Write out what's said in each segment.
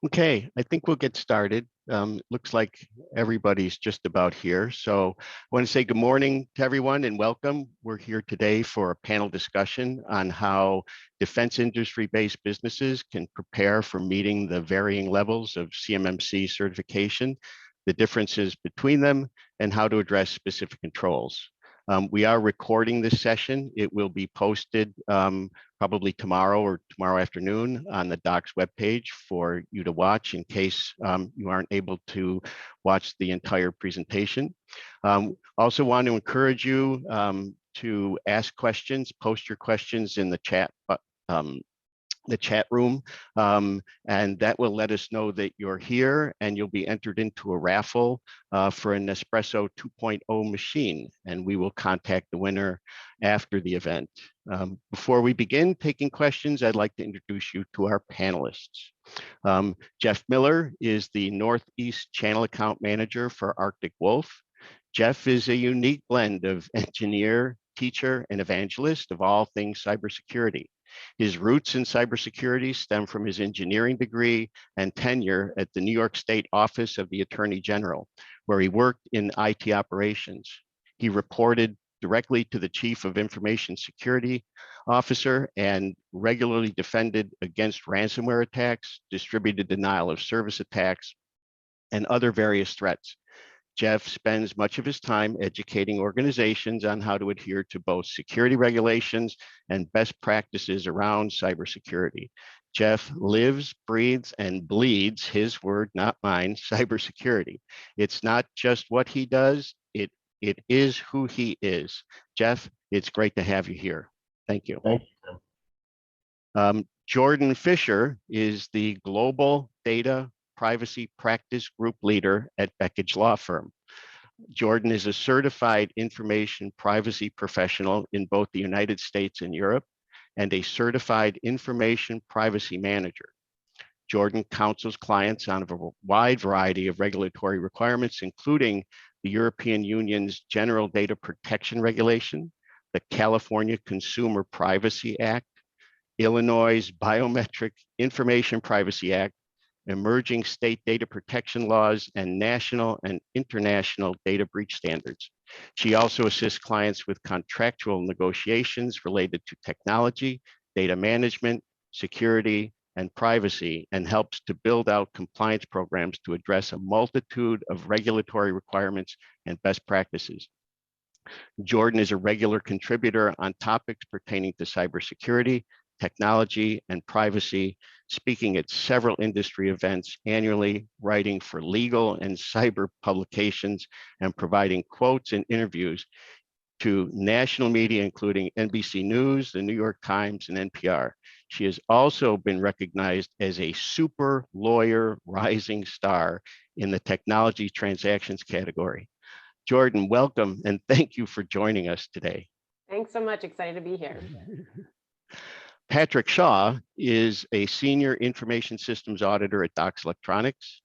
Okay, I think we'll get started. Looks like everybody's just about here. So I want to say good morning to everyone and welcome. We're here today for a panel discussion on how defense industry-based businesses can prepare for meeting the varying levels of CMMC certification, the differences between them, and how to address specific controls. We are recording this session. It will be posted probably tomorrow or tomorrow afternoon on the Docs webpage for you to watch in case you aren't able to watch the entire presentation. Also want to encourage you to ask questions, post your questions in um, the chat room, and that will let us know that you're here, and you'll be entered into a raffle for an Espresso 2.0 machine, and we will contact the winner after the event. Before we begin taking questions, I'd like to introduce you to our panelists. Jeff Miller is the Northeast Channel Account Manager for Arctic Wolf. Jeff is a unique blend of engineer, teacher, and evangelist of all things cybersecurity. His roots in cybersecurity stem from his engineering degree and tenure at the New York State Office of the Attorney General, where he worked in IT operations. He reported directly to the Chief of Information Security Officer and regularly defended against ransomware attacks, distributed denial of service attacks, and other various threats. Jeff spends much of his time educating organizations on how to adhere to both security regulations and best practices around cybersecurity. Jeff lives, breathes, and bleeds, his word, not mine, cybersecurity. It's not just what he does, it is who he is. Jeff, it's great to have you here. Thank you. Thank you. Jordan Fisher is the Global Data Privacy Practice Group Leader at Beckage Law Firm. Jordan is a certified information privacy professional in both the United States and Europe, and a certified information privacy manager. Jordan counsels clients on a wide variety of regulatory requirements, including the European Union's General Data Protection Regulation, the California Consumer Privacy Act, Illinois' Biometric Information Privacy Act, emerging state data protection laws, and national and international data breach standards. She also assists clients with contractual negotiations related to technology, data management, security, and privacy, and helps to build out compliance programs to address a multitude of regulatory requirements and best practices. Jordan is a regular contributor on topics pertaining to cybersecurity, technology, and privacy, speaking at several industry events annually, writing for legal and cyber publications, and providing quotes and interviews to national media, including NBC News, the New York Times, and NPR. She has also been recognized as a super lawyer rising star in the technology transactions category. Jordan, welcome, and thank you for joining us today. Thanks so much. Excited to be here. Patrick Shaw is a senior information systems auditor at Docs Electronics.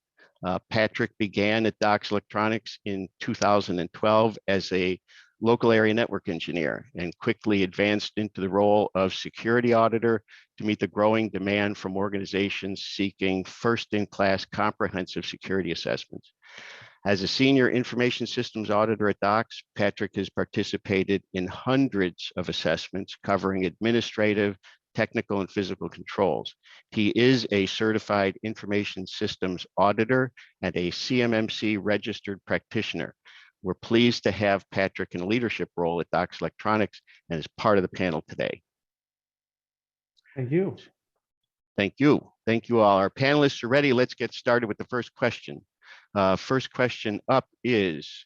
Patrick began at Docs Electronics in 2012 as a local area network engineer and quickly advanced into the role of security auditor to meet the growing demand from organizations seeking first-in-class comprehensive security assessments. As a senior information systems auditor at Docs, Patrick has participated in hundreds of assessments covering administrative, technical, and physical controls. He is a certified information systems auditor and a CMMC registered practitioner. We're pleased to have Patrick in a leadership role at Docs Electronics and is part of the panel today. Thank you. Thank you. Thank you all. Our panelists are ready. Let's get started with the first question. First question up is,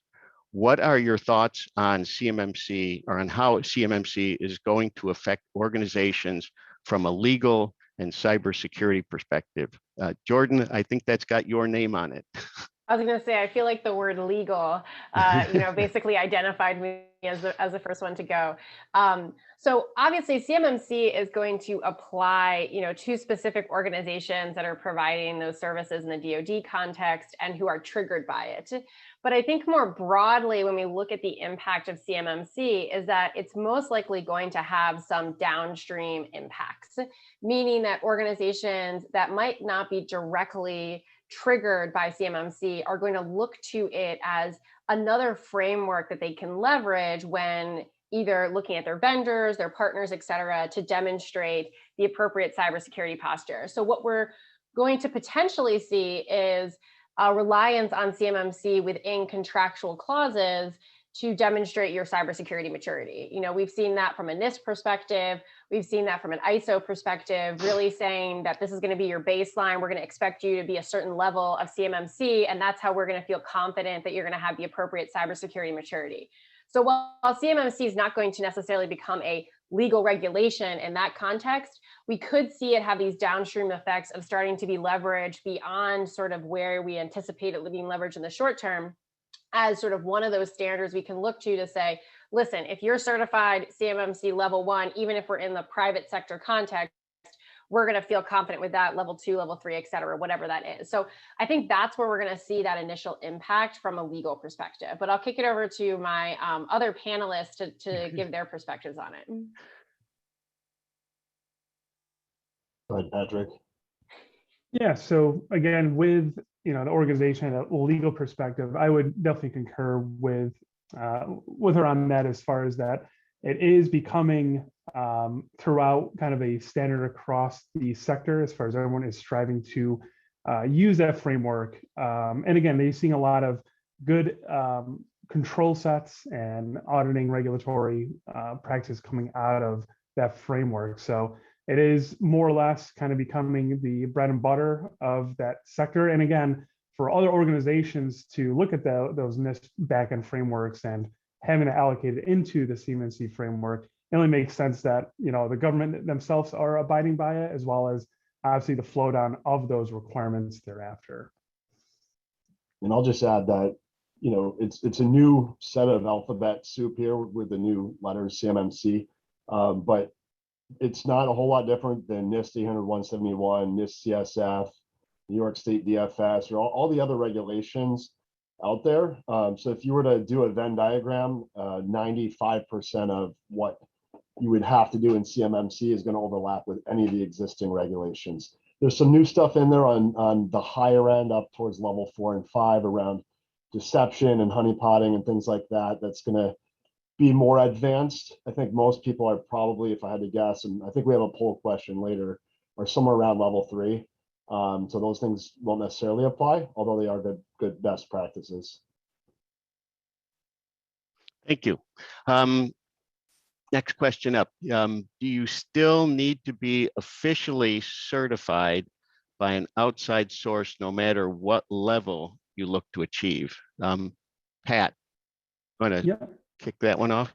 what are your thoughts on CMMC, or on how CMMC is going to affect organizations from a legal and cybersecurity perspective? Jordan, I think that's got your name on it. I was going to say, I feel like the word legal, basically identified me as the first one to go. So obviously CMMC is going to apply, to specific organizations that are providing those services in the DoD context and who are triggered by it. But I think more broadly, when we look at the impact of CMMC, is that it's most likely going to have some downstream impacts, meaning that organizations that might not be directly triggered by CMMC are going to look to it as another framework that they can leverage when either looking at their vendors, their partners, et cetera, to demonstrate the appropriate cybersecurity posture. So what we're going to potentially see is a reliance on CMMC within contractual clauses to demonstrate your cybersecurity maturity. We've seen that from a NIST perspective. We've seen that from an ISO perspective, really saying that this is going to be your baseline. We're going to expect you to be a certain level of CMMC, and that's how we're going to feel confident that you're going to have the appropriate cybersecurity maturity. So while CMMC is not going to necessarily become a legal regulation in that context, we could see it have these downstream effects of starting to be leveraged beyond sort of where we anticipate it being leveraged in the short term, as sort of one of those standards we can look to say, listen, if you're certified CMMC level 1, even if we're in the private sector context, we're going to feel confident with that level 2, level 3, et cetera, whatever that is. So I think that's where we're going to see that initial impact from a legal perspective. But I'll kick it over to my other panelists to give their perspectives on it. Go ahead, Patrick. Yeah, so again, with the organization at a legal perspective, I would definitely concur with her on that, as far as that it is becoming throughout kind of a standard across the sector, as far as everyone is striving to use that framework. And again, they're seeing a lot of good control sets and auditing regulatory practice coming out of that framework. So it is more or less kind of becoming the bread and butter of that sector. And again, for other organizations to look at those NIST backend frameworks and having to allocate it into the CMMC framework, it only makes sense that the government themselves are abiding by it, as well as obviously the flow down of those requirements thereafter. And I'll just add that it's a new set of alphabet soup here with the new letters CMMC, but it's not a whole lot different than NIST 800-171, NIST CSF, New York State DFS, or all the other regulations out there. So if you were to do a Venn diagram, 95% of what you would have to do in CMMC is going to overlap with any of the existing regulations. There's some new stuff in there on the higher end, up towards level 4 and 5, around deception and honeypotting and things like that. That's going to be more advanced. I think most people are probably, if I had to guess, and I think we have a poll question later, are somewhere around level 3. So those things won't necessarily apply, although they are good best practices. Thank you. Next question up. Do you still need to be officially certified by an outside source, no matter what level you look to achieve? Pat, want to kick that one off?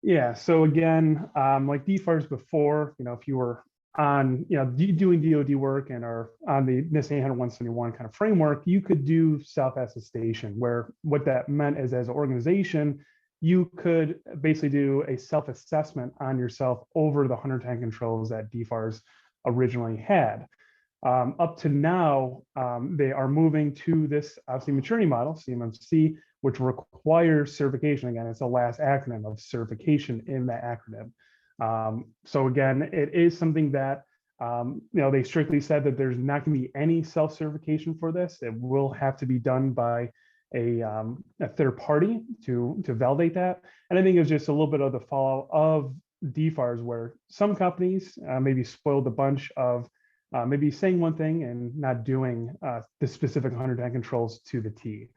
Yeah. So again, like DFARS before, if you were on, doing DoD work and are on the NIST 800-171 kind of framework, you could do self-attestation, where what that meant is, as an organization, you could basically do a self-assessment on yourself over the 110 controls that DFARS originally had. Up to now, they are moving to this obviously maturity model, CMMC, which requires certification. Again, it's the last acronym of certification in that acronym. So again, it is something that they strictly said that there's not going to be any self-certification for this. It will have to be done by a third party to validate that. And I think it was just a little bit of the fallout of DFARS, where some companies maybe spoiled a bunch of maybe saying one thing and not doing the specific 110 controls to the T.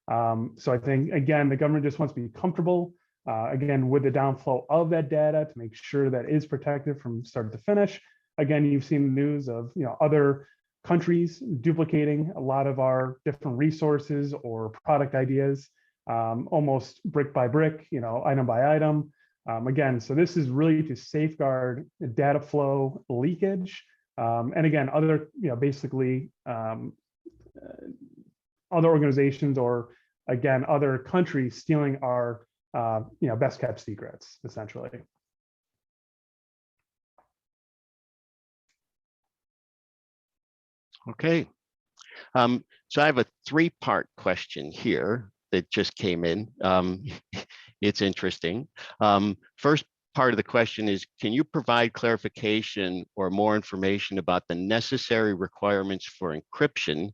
So I think, again, the government just wants to be comfortable, again, with the downflow of that data to make sure that is protected from start to finish. Again, you've seen the news of other countries duplicating a lot of our different resources or product ideas, almost brick by brick, item by item. Again, so this is really to safeguard data flow leakage. And again, other, basically other organizations or, again, other countries stealing our best kept secrets, essentially. Okay. So I have a three-part question here that just came in. It's interesting. First part of the question is, can you provide clarification or more information about the necessary requirements for encryption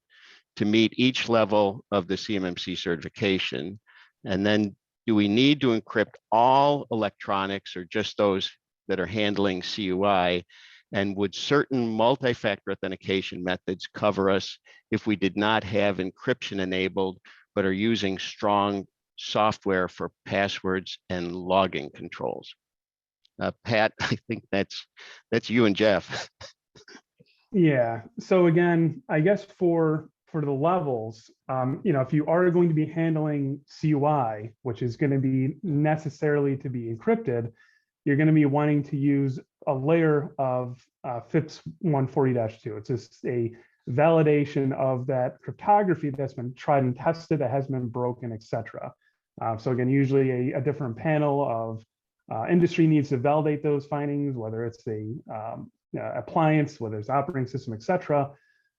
to meet each level of the CMMC certification? And then, do we need to encrypt all electronics or just those that are handling CUI? And would certain multi-factor authentication methods cover us if we did not have encryption enabled, but are using strong software for passwords and logging controls? Pat, I think that's you and Jeff. Yeah. So again, I guess for the levels, if you are going to be handling CUI, which is going to be necessarily to be encrypted, you're going to be wanting to use a layer of FIPS 140-2. It's just a validation of that cryptography that's been tried and tested, that has been broken, etc. So again, usually a different panel of industry needs to validate those findings, whether it's a appliance, whether it's operating system, etc.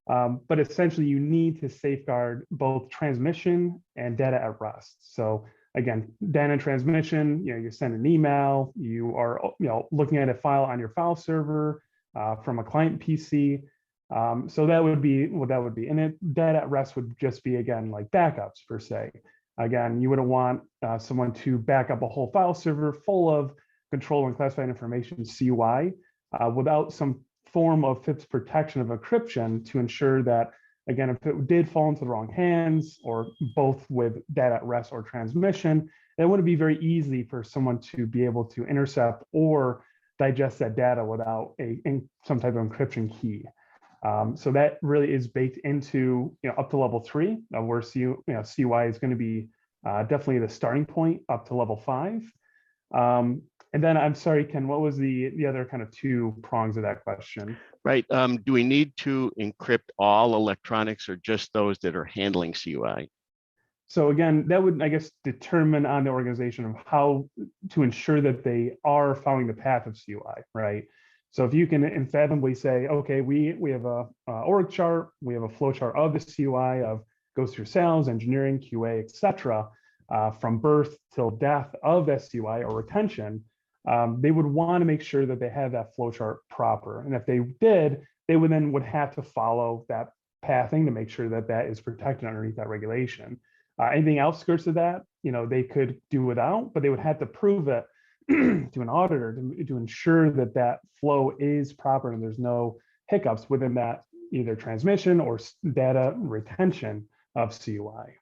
But essentially, you need to safeguard both transmission and data at rest. So again, data transmission, you send an email, you are looking at a file on your file server from a client PC. So that would be what that would be. And data at rest would just be, again, like backups per se. Again, you wouldn't want someone to back up a whole file server full of control and classified information CUI without some form of FIPS protection of encryption to ensure that, again, if it did fall into the wrong hands, or both with data at rest or transmission, it wouldn't be very easy for someone to be able to intercept or digest that data without some type of encryption key. So that really is baked into up to level 3, where CUI is going to be definitely the starting point up to level 5. And then, I'm sorry, Ken, what was the other kind of 2 prongs of that question? Right. Do we need to encrypt all electronics or just those that are handling CUI? So again, that would, I guess, determine on the organization of how to ensure that they are following the path of CUI, right? So if you can emphatically say, okay, we have a org chart, we have a flow chart of the CUI of goes through sales, engineering, QA, etc., from birth till death of SCUI or retention, they would want to make sure that they have that flow chart proper. And if they did, they would have to follow that pathing to make sure that that is protected underneath that regulation. Anything outskirts of that, they could do without, but they would have to prove it to an auditor to ensure that that flow is proper and there's no hiccups within that either transmission or data retention of CUI.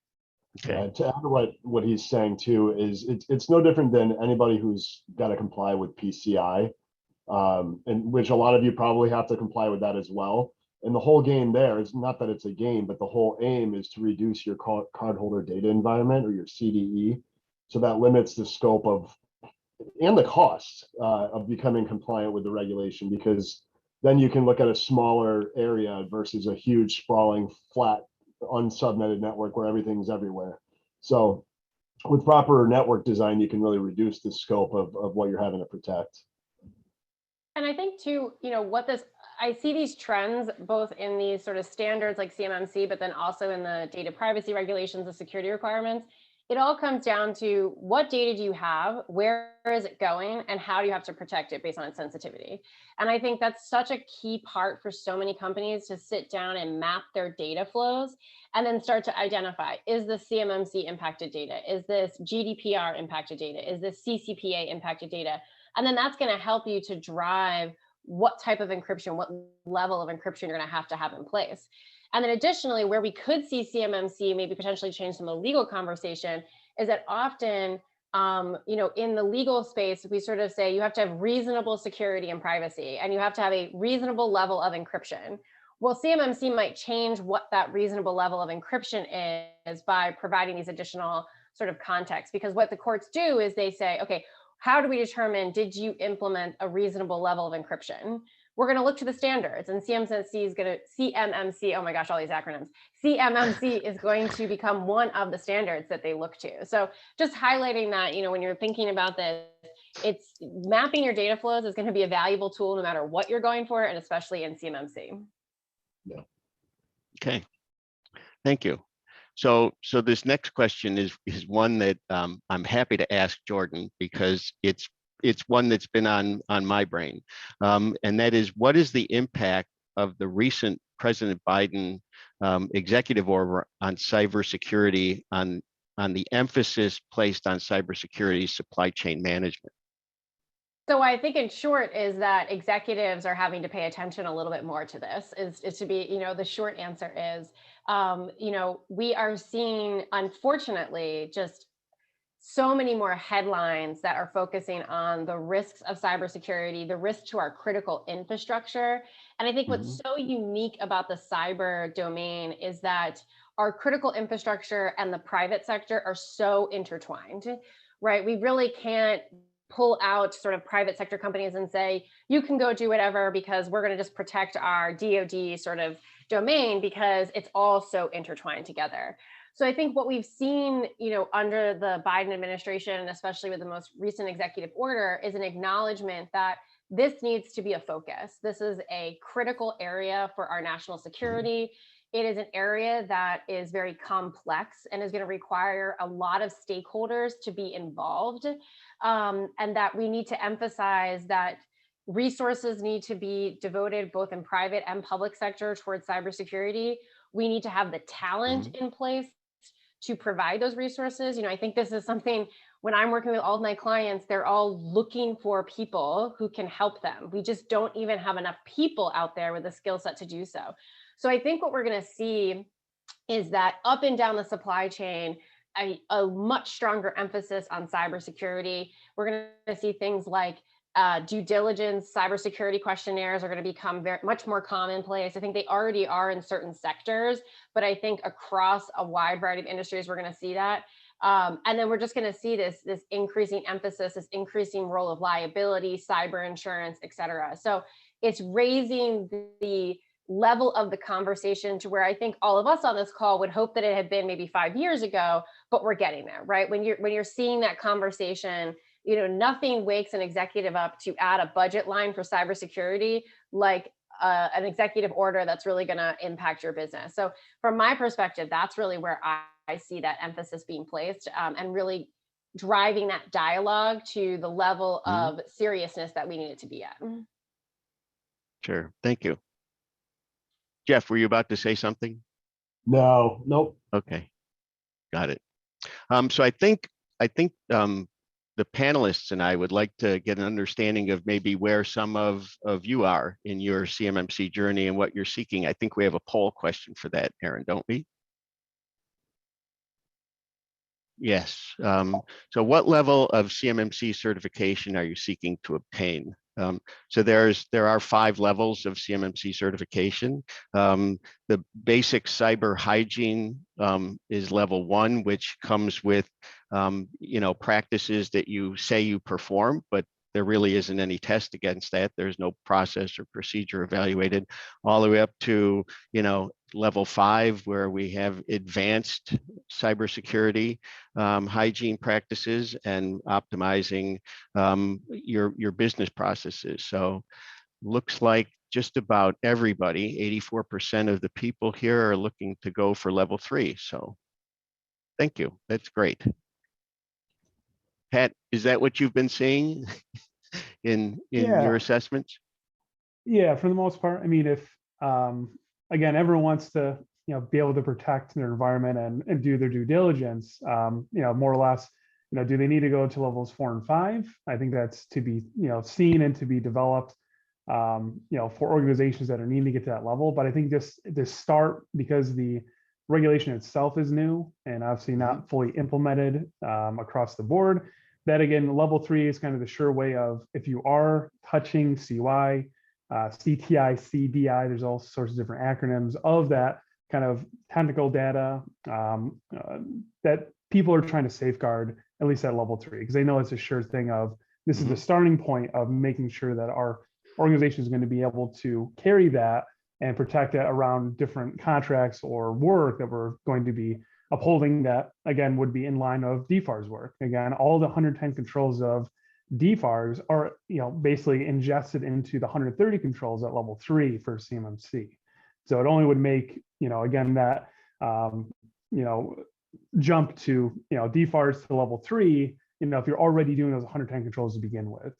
Okay. To add to what he's saying too is it's no different than anybody who's got to comply with PCI, and which a lot of you probably have to comply with that as well. And the whole game there is not that it's a game, but the whole aim is to reduce your cardholder data environment, or your CDE. So that limits the scope of and the cost of becoming compliant with the regulation, because then you can look at a smaller area versus a huge sprawling flat unsubnetted network where everything's everywhere. So with proper network design, you can really reduce the scope of what you're having to protect. And I think too, I see these trends both in these sort of standards like CMMC, but then also in the data privacy regulations, the security requirements. It all comes down to what data do you have, where is it going, and how do you have to protect it based on its sensitivity. And I think that's such a key part for so many companies to sit down and map their data flows and then start to identify, is this CMMC impacted data? Is this GDPR impacted data? Is this CCPA impacted data? And then that's going to help you to drive what type of encryption, what level of encryption you're going to have in place. And then additionally, where we could see CMMC maybe potentially change some of the legal conversation is that often, in the legal space, we sort of say you have to have reasonable security and privacy, and you have to have a reasonable level of encryption. Well, CMMC might change what that reasonable level of encryption is by providing these additional sort of context, because what the courts do is they say, okay, how do we determine, did you implement a reasonable level of encryption? We're going to look to the standards, and CMMC is going to, CMMC, oh my gosh, all these acronyms. CMMC is going to become one of the standards that they look to. So just highlighting that, when you're thinking about this, it's mapping your data flows is going to be a valuable tool no matter what you're going for, and especially in CMMC. Yeah. Okay, thank you. So this next question is one that I'm happy to ask Jordan, because it's one that's been on my brain, and that is, what is the impact of the recent President Biden executive order on cybersecurity, on the emphasis placed on cybersecurity supply chain management? So I think in short is that executives are having to pay attention a little bit more to this, is to be, the short answer is, we are seeing, unfortunately, just so many more headlines that are focusing on the risks of cybersecurity, the risk to our critical infrastructure. And I think what's so unique about the cyber domain is that our critical infrastructure and the private sector are so intertwined, right? We really can't pull out sort of private sector companies and say, you can go do whatever because we're going to just protect our DoD sort of domain, because it's all so intertwined together. So I think what we've seen, under the Biden administration, and especially with the most recent executive order, is an acknowledgement that this needs to be a focus. This is a critical area for our national security. It is an area that is very complex and is going to require a lot of stakeholders to be involved, and that we need to emphasize that resources need to be devoted both in private and public sector towards cybersecurity. We need to have the talent in place to provide those resources. I think this is something, when I'm working with all of my clients, they're all looking for people who can help them. We just don't even have enough people out there with the skill set to do so. So I think what we're going to see is that up and down the supply chain, a much stronger emphasis on cybersecurity. We're going to see things like due diligence, cybersecurity questionnaires are going to become much more commonplace. I think they already are in certain sectors, but I think across a wide variety of industries, we're going to see that. And then we're just going to see this increasing emphasis, this increasing role of liability, cyber insurance, et cetera. So it's raising the level of the conversation to where I think all of us on this call would hope that it had been maybe 5 years ago, but we're getting there, right? When you're seeing that conversation, nothing wakes an executive up to add a budget line for cybersecurity like an executive order that's really going to impact your business. So from my perspective, that's really where I see that emphasis being placed, and really driving that dialogue to the level of seriousness that we need it to be at. Sure, thank you. Jeff, were you about to say something? No, nope. Okay, got it. So I think the panelists and I would like to get an understanding of maybe where some of you are in your CMMC journey and what you're seeking. I think we have a poll question for that, Aaron, don't we? Yes. So what level of CMMC certification are you seeking to obtain? So there are 5 levels of CMMC certification. The basic cyber hygiene is level 1, which comes with practices that you say you perform, but there really isn't any test against that. There's no process or procedure evaluated, all the way up to level 5, where we have advanced cybersecurity hygiene practices and optimizing your business processes. So looks like just about everybody, 84% of the people here, are looking to go for level 3. So thank you. That's great. Pat, is that what you've been seeing in your assessments? Yeah, for the most part. I mean, if again, everyone wants to be able to protect their environment and do their due diligence, more or less, do they need to go to levels 4 and 5? I think that's to be seen and to be developed, for organizations that are needing to get to that level. But I think just to start, because the regulation itself is new and obviously not fully implemented across the board, that again, level 3 is kind of the sure way of, if you are touching CY, CTI, CDI, there's all sorts of different acronyms of that kind of technical data that people are trying to safeguard, at least at level 3, because they know it's a sure thing of This is the starting point of making sure that our organization is going to be able to carry that and protect it around different contracts or work that we're going to be upholding, that again would be in line of DFARS work. Again, all the 110 controls of DFARS are, basically ingested into the 130 controls at level 3 for CMMC. So it only would make, again, that, jump to, DFARS to level 3, if you're already doing those 110 controls to begin with.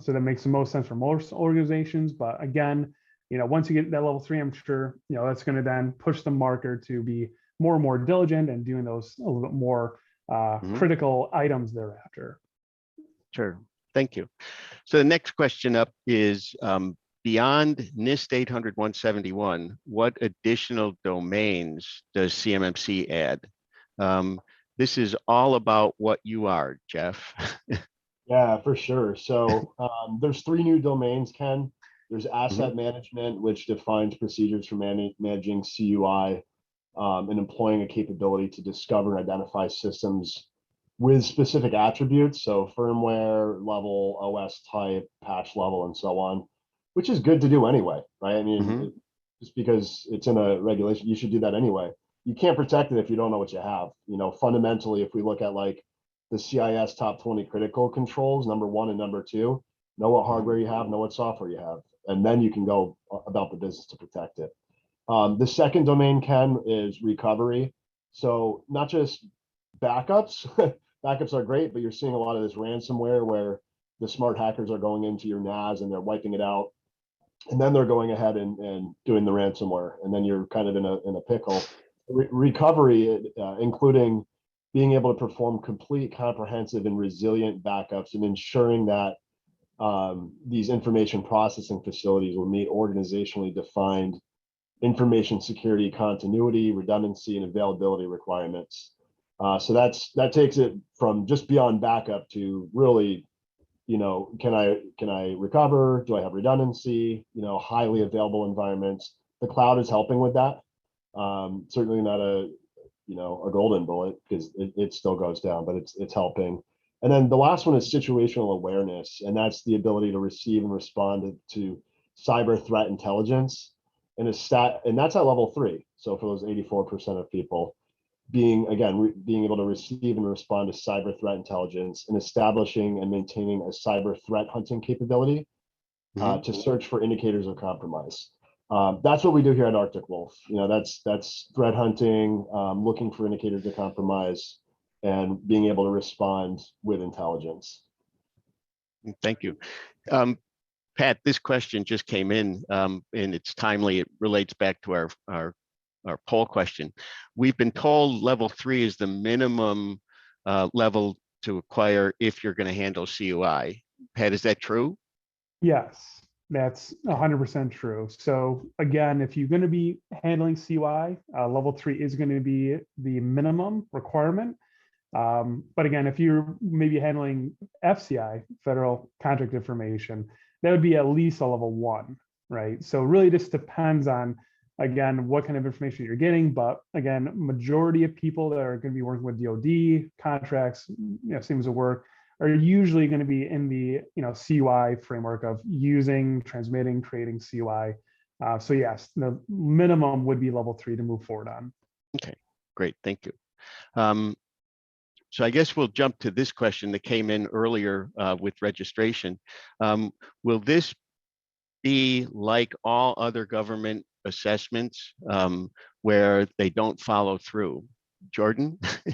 So that makes the most sense for most organizations. But again, once you get that level 3, I'm sure, that's going to then push the marker to be more and more diligent and doing those a little bit more critical items thereafter. Sure. Thank you. So the next question up is, beyond NIST 800-171, what additional domains does CMMC add? This is all about what you are, Jeff. Yeah, for sure. So there's 3 new domains, Ken. There's asset management, which defines procedures for managing CUI and employing a capability to discover and identify systems with specific attributes. So firmware level, OS type, patch level, and so on, which is good to do anyway, right? I mean, just because it's in a regulation, you should do that anyway. You can't protect it if you don't know what you have. Fundamentally, if we look at like the CIS top 20 critical controls, number 1 and number 2, know what hardware you have, know what software you have, and then you can go about the business to protect it. The second domain, Ken, is recovery. So not just backups. Backups are great, but you're seeing a lot of this ransomware where the smart hackers are going into your NAS and they're wiping it out, and then they're going ahead and doing the ransomware, and then you're kind of in a pickle. Recovery, including being able to perform complete, comprehensive, and resilient backups, and ensuring that these information processing facilities will meet organizationally defined information security, continuity, redundancy, and availability requirements. So that takes it from just beyond backup to really, can I recover? Do I have redundancy? Highly available environments. The cloud is helping with that. Certainly not a golden bullet, because it still goes down, but it's helping. And then the last one is situational awareness, and that's the ability to receive and respond to cyber threat intelligence. And that's at level 3. So for those 84% of people, being able to receive and respond to cyber threat intelligence, and establishing and maintaining a cyber threat hunting capability to search for indicators of compromise. That's what we do here at Arctic Wolf. That's threat hunting, looking for indicators of compromise, and being able to respond with intelligence. Thank you. Pat, this question just came in, and it's timely. It relates back to our poll question. We've been told level 3 is the minimum level to acquire if you're going to handle CUI. Pat, is that true? Yes, that's 100% true. So again, if you're going to be handling CUI, level 3 is going to be the minimum requirement. But again, if you're maybe handling FCI, federal contract information, that would be at least a level 1, right? So really just depends on, again, what kind of information you're getting. But again, majority of people that are going to be working with DoD contracts, streams of work, are usually going to be in the CUI framework of using, transmitting, creating CUI. So yes, the minimum would be level 3 to move forward on. Okay, great, thank you. So I guess we'll jump to this question that came in earlier with registration. Will this be like all other government assessments where they don't follow through? Jordan, you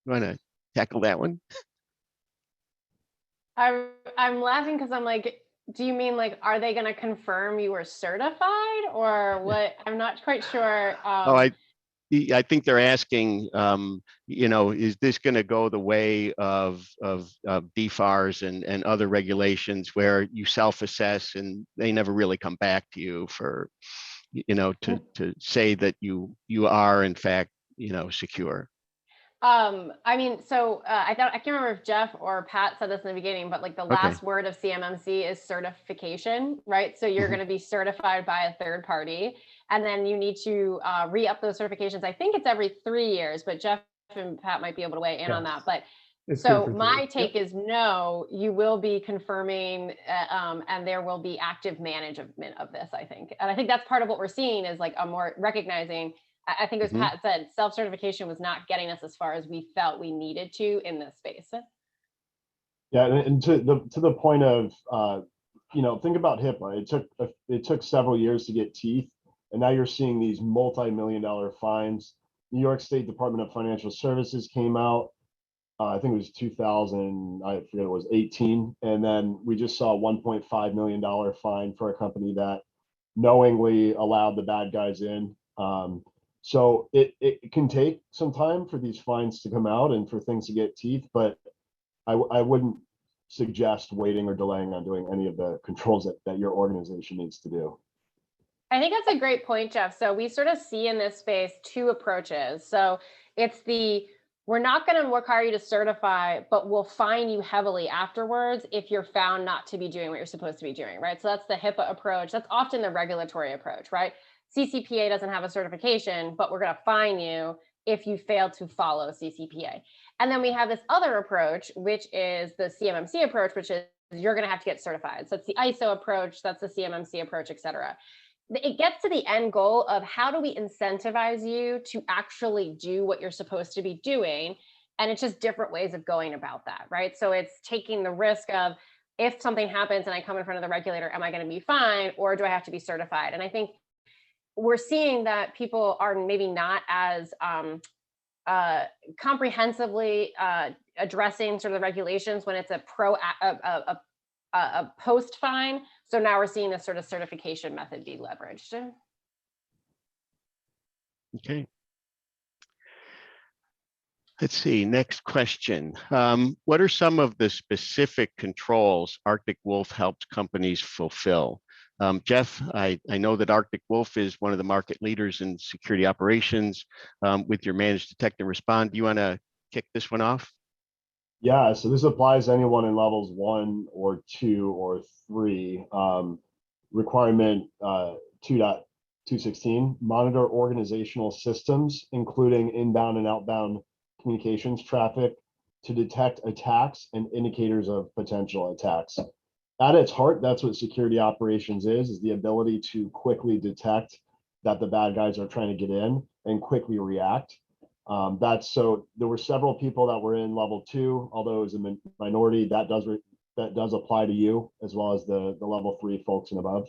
want to tackle that one? I'm laughing because I'm like, do you mean like, are they going to confirm you were certified, or what? I'm not quite sure. I think they're asking, is this going to go the way of DFARS and other regulations where you self-assess and they never really come back to you for, to say that you are in fact, secure? I mean, so I can't remember if Jeff or Pat said this in the beginning, but like the last word of CMMC is certification, right? So you're going to be certified by a third party, and then you need to re-up those certifications. I think it's every 3 years, but Jeff and Pat might be able to weigh in on that. But It's good So for my 3. take is no, you will be confirming and there will be active management of this, I think. And I think that's part of what we're seeing is like a more recognizing, I think as Pat said, self-certification was not getting us as far as we felt we needed to in this space. Yeah, and to the point of think about HIPAA. It took several years to get teeth, and now you're seeing these multi-million-dollar fines. New York State Department of Financial Services came out. I think it was 2000. I forget it was 18, and then we just saw a $1.5 million fine for a company that knowingly allowed the bad guys in. So it can take some time for these fines to come out and for things to get teeth, but I wouldn't suggest waiting or delaying on doing any of the controls that your organization needs to do. I think that's a great point, Jeff. So we sort of see in this space two approaches. So it's we're not going to require you to certify, but we'll fine you heavily afterwards if you're found not to be doing what you're supposed to be doing, right? So that's the HIPAA approach. That's often the regulatory approach, right? CCPA doesn't have a certification, but we're going to fine you if you fail to follow CCPA. And then we have this other approach, which is the CMMC approach, which is you're going to have to get certified. So it's the ISO approach, that's the CMMC approach, et cetera. It gets to the end goal of how do we incentivize you to actually do what you're supposed to be doing? And it's just different ways of going about that, right? So it's taking the risk of if something happens and I come in front of the regulator, am I going to be fine or do I have to be certified? And I think we're seeing that people are maybe not as comprehensively addressing sort of the regulations when it's a post fine. So now we're seeing this sort of certification method be leveraged. Okay. Let's see, next question. What are some of the specific controls Arctic Wolf helps companies fulfill? Jeff, I know that Arctic Wolf is one of the market leaders in security operations with your managed detect and respond. Do you want to kick this one off? Yeah, so this applies to anyone in levels 1 or 2 or 3. Requirement 2.216, monitor organizational systems, including inbound and outbound communications traffic to detect attacks and indicators of potential attacks. At its heart, that's what security operations is the ability to quickly detect that the bad guys are trying to get in and quickly react. So there were several people that were in level 2, although it was a minority. That does apply to you as well as the level 3 folks and above.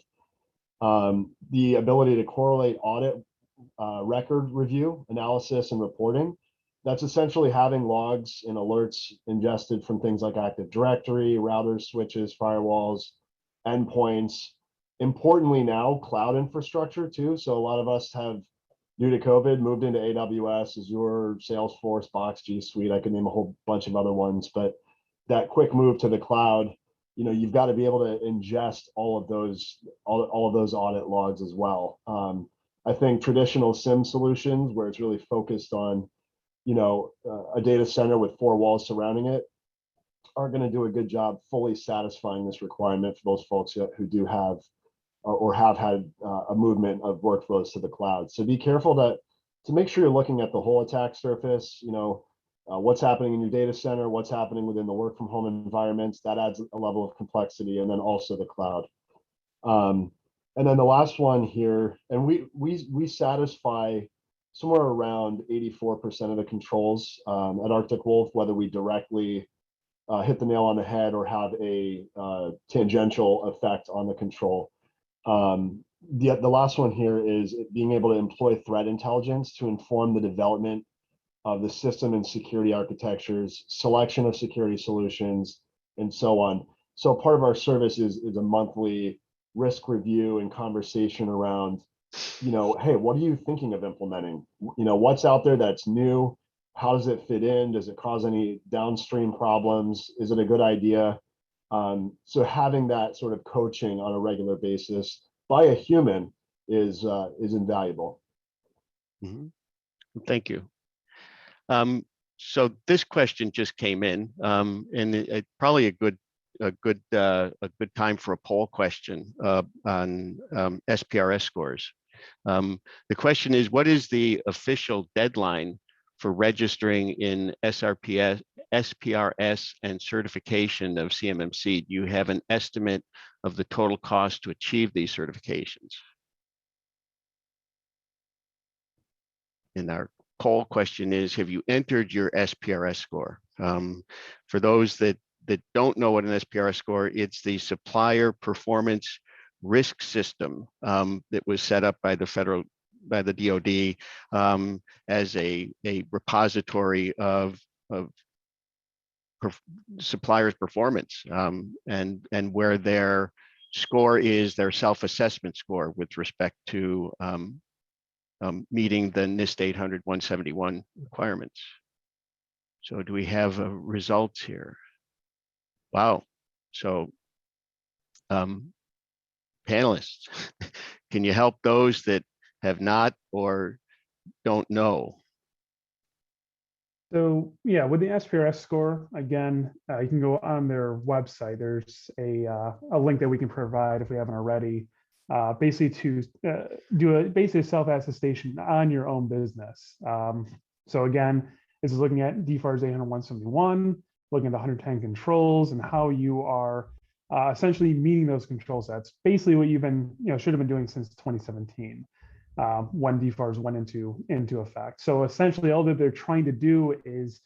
The ability to correlate audit, record review, analysis, and reporting. That's essentially having logs and alerts ingested from things like Active Directory, routers, switches, firewalls, endpoints. Importantly now, cloud infrastructure too. So a lot of us have, due to COVID, moved into AWS, Azure, Salesforce, Box, G Suite. I could name a whole bunch of other ones, but that quick move to the cloud, you've got to be able to ingest all of those audit logs as well. I think traditional SIM solutions, where it's really focused on a data center with 4 walls surrounding it, aren't going to do a good job fully satisfying this requirement for those folks who do have or have had a movement of workflows to the cloud. So be careful to make sure you're looking at the whole attack surface, what's happening in your data center, what's happening within the work from home environments. That adds a level of complexity, and then also the cloud. And then the last one here, and we satisfy somewhere around 84% of the controls at Arctic Wolf, whether we directly hit the nail on the head or have a tangential effect on the control. The last one here is being able to employ threat intelligence to inform the development of the system and security architectures, selection of security solutions, and so on. So part of our service is a monthly risk review and conversation around, hey, what are you thinking of implementing? What's out there that's new? How does it fit in? Does it cause any downstream problems? Is it a good idea? So having that sort of coaching on a regular basis by a human is invaluable. Mm-hmm. Thank you. So this question just came in, and it probably a good time for a poll question on SPRS scores. The question is, what is the official deadline for registering in SRPS, SPRS, and certification of CMMC? Do you have an estimate of the total cost to achieve these certifications? And our poll question is, have you entered your SPRS score? For those that don't know what an SPRS score, it's the Supplier Performance Risk System that was set up by the DoD as a repository of suppliers' performance, and where their score is their self-assessment score with respect to meeting the NIST 800-171 requirements. So do we have results here? Wow. So panelists, can you help those that have not or don't know? So yeah, with the SPRS score, again, you can go on their website. There's a link that we can provide if we haven't already, basically to do a self-attestation on your own business. So again, this is looking at DFARS 800-171, looking at the 110 controls and how you are essentially meeting those control sets. Basically, what you've been, should have been doing since 2017. When DFARS went into effect. So essentially all that they're trying to do is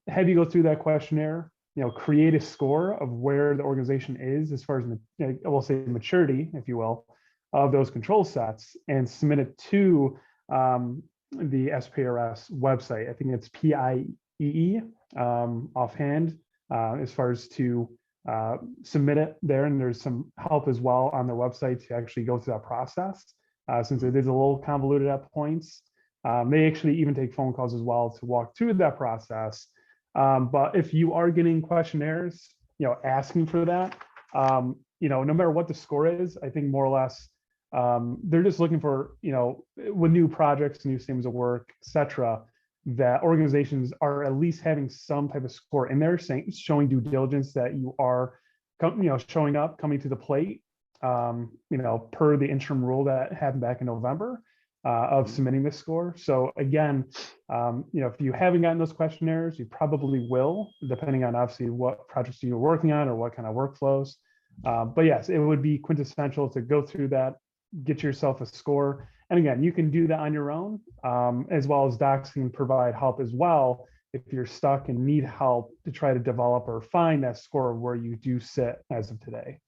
have you go through that questionnaire, create a score of where the organization is as far as, we'll say maturity, if you will, of those control sets, and submit it to the SPRS website. I think it's PIEE offhand, as far as to submit it there. And there's some help as well on their website to actually go through that process. Since it is a little convoluted at points. They actually even take phone calls as well to walk through that process. But if you are getting questionnaires, asking for that, no matter what the score is, I think more or less, they're just looking for, with new projects, new systems of work, et cetera, that organizations are at least having some type of score in there, showing due diligence that you are, showing up, coming to the plate. Per the interim rule that happened back in November of submitting this score. So again, if you haven't gotten those questionnaires, you probably will, depending on obviously what projects you're working on or what kind of workflows. But yes, it would be quintessential to go through that, get yourself a score. And again, you can do that on your own, as well as docs can provide help as well if you're stuck and need help to try to develop or find that score where you do sit as of today.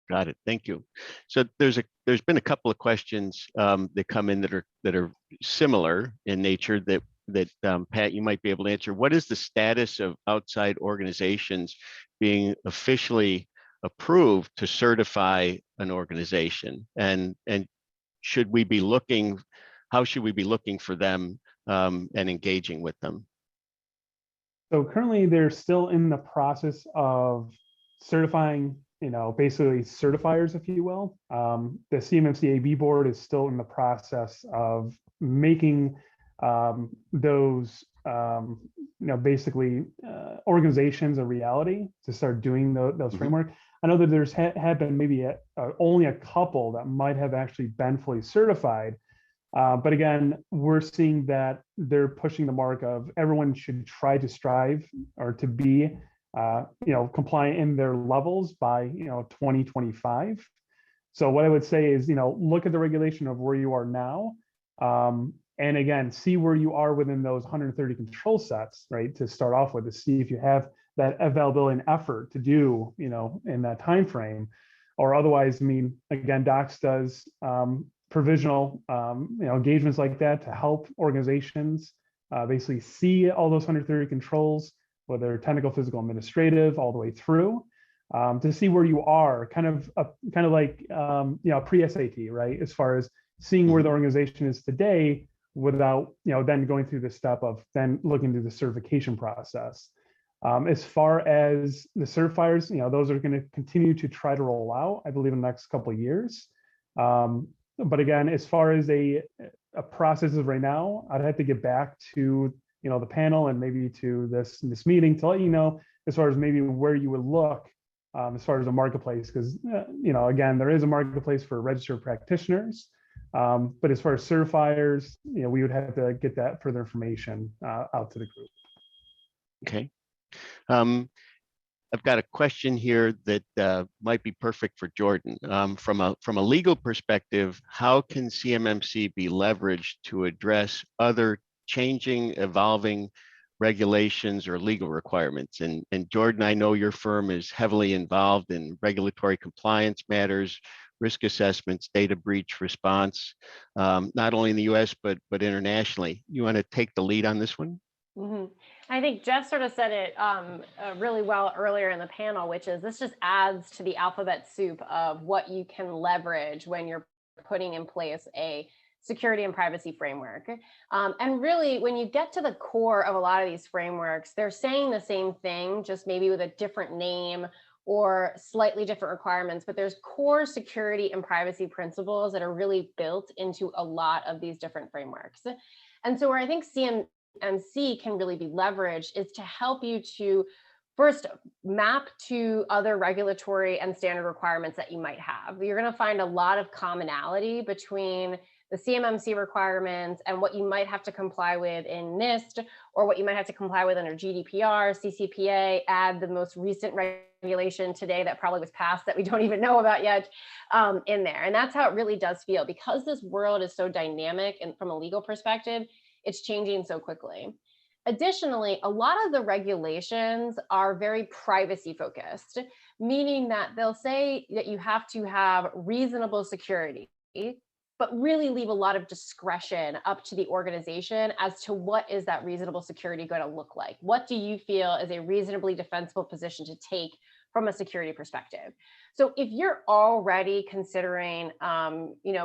Got it. Thank you. So there's been a couple of questions that come in that are similar in nature that Pat, you might be able to answer. What is the status of outside organizations being officially approved to certify an organization, and should we be looking? How should we be looking for them and engaging with them? So currently, they're still in the process of certifying. Basically certifiers, if you will. The CMMC AB board is still in the process of making those, basically organizations a reality to start doing those framework. I know that there's had been maybe only a couple that might have actually been fully certified. But again, we're seeing that they're pushing the mark of everyone should try to strive or to be compliant in their levels by, 2025. So what I would say is, look at the regulation of where you are now. And again, see where you are within those 130 control sets, right? To start off with, to see if you have that availability and effort to do, in that time frame. Or otherwise, again, Docs does provisional, engagements like that to help organizations basically see all those 130 controls, whether technical, physical, administrative, all the way through, to see where you are, kind of like pre-SAT, right? As far as seeing where the organization is today, without then going through the step of then looking through the certification process. As far as the certifiers, those are going to continue to try to roll out, I believe, in the next couple of years. But again, as far as a process is right now, I'd have to get back to the panel and maybe to this meeting to let you know as far as maybe where you would look as far as a marketplace, because again, there is a marketplace for registered practitioners, But as far as certifiers, we would have to get that further information out to the group. Okay. I've got a question here that might be perfect for Jordan. From a legal perspective, how can CMMC be leveraged to address other changing, evolving regulations or legal requirements? And Jordan, I know your firm is heavily involved in regulatory compliance matters, risk assessments, data breach response, not only in the US, but internationally. You want to take the lead on this one? Mm-hmm. I think Jeff sort of said it really well earlier in the panel, which is this just adds to the alphabet soup of what you can leverage when you're putting in place a security and privacy framework. And really, when you get to the core of a lot of these frameworks, they're saying the same thing, just maybe with a different name or slightly different requirements, but there's core security and privacy principles that are really built into a lot of these different frameworks. And so where I think CMMC can really be leveraged is to help you to first map to other regulatory and standard requirements that you might have. You're going to find a lot of commonality between the CMMC requirements and what you might have to comply with in NIST, or what you might have to comply with under GDPR, CCPA, add the most recent regulation today that probably was passed that we don't even know about yet in there. And that's how it really does feel, because this world is so dynamic and from a legal perspective, it's changing so quickly. Additionally, a lot of the regulations are very privacy focused, meaning that they'll say that you have to have reasonable security, but really leave a lot of discretion up to the organization as to what is that reasonable security going to look like. What do you feel is a reasonably defensible position to take from a security perspective? So if you're already considering,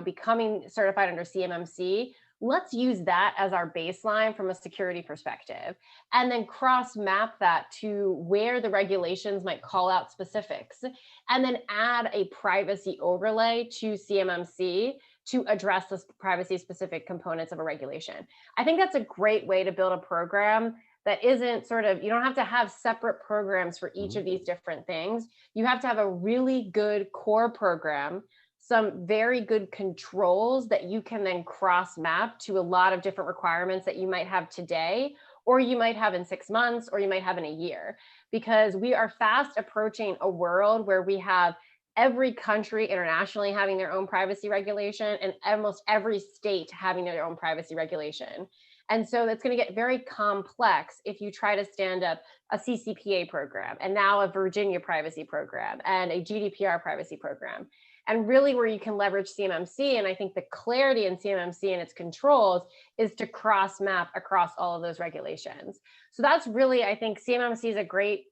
becoming certified under CMMC, let's use that as our baseline from a security perspective, and then cross map that to where the regulations might call out specifics, and then add a privacy overlay to CMMC to address the privacy specific components of a regulation. I think that's a great way to build a program that isn't sort of, you don't have to have separate programs for each of these different things. You have to have a really good core program, some very good controls that you can then cross map to a lot of different requirements that you might have today, or you might have in 6 months, or you might have in a year, because we are fast approaching a world where we have every country internationally having their own privacy regulation and almost every state having their own privacy regulation. And so it's going to get very complex if you try to stand up a CCPA program and now a Virginia privacy program and a GDPR privacy program. And really where you can leverage CMMC, and I think the clarity in CMMC and its controls is to cross map across all of those regulations. So that's really, I think CMMC is a great,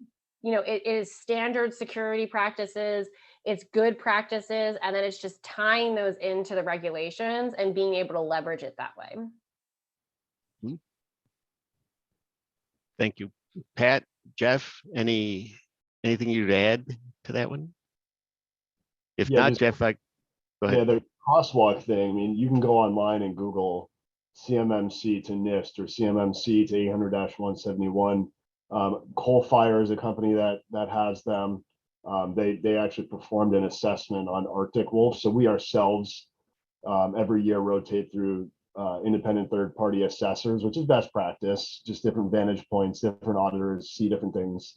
it is standard security practices, it's good practices, and then it's just tying those into the regulations and being able to leverage it that way. Thank you. Pat, Jeff, anything you'd add to that one? If not, Jeff, go ahead. Yeah, the crosswalk thing, I mean, you can go online and Google CMMC to NIST or CMMC to 800-171. Coal Fire is a company that has them. They actually performed an assessment on Arctic wolf. So we ourselves every year rotate through independent third-party assessors, which is best practice, just different vantage points, different auditors see different things.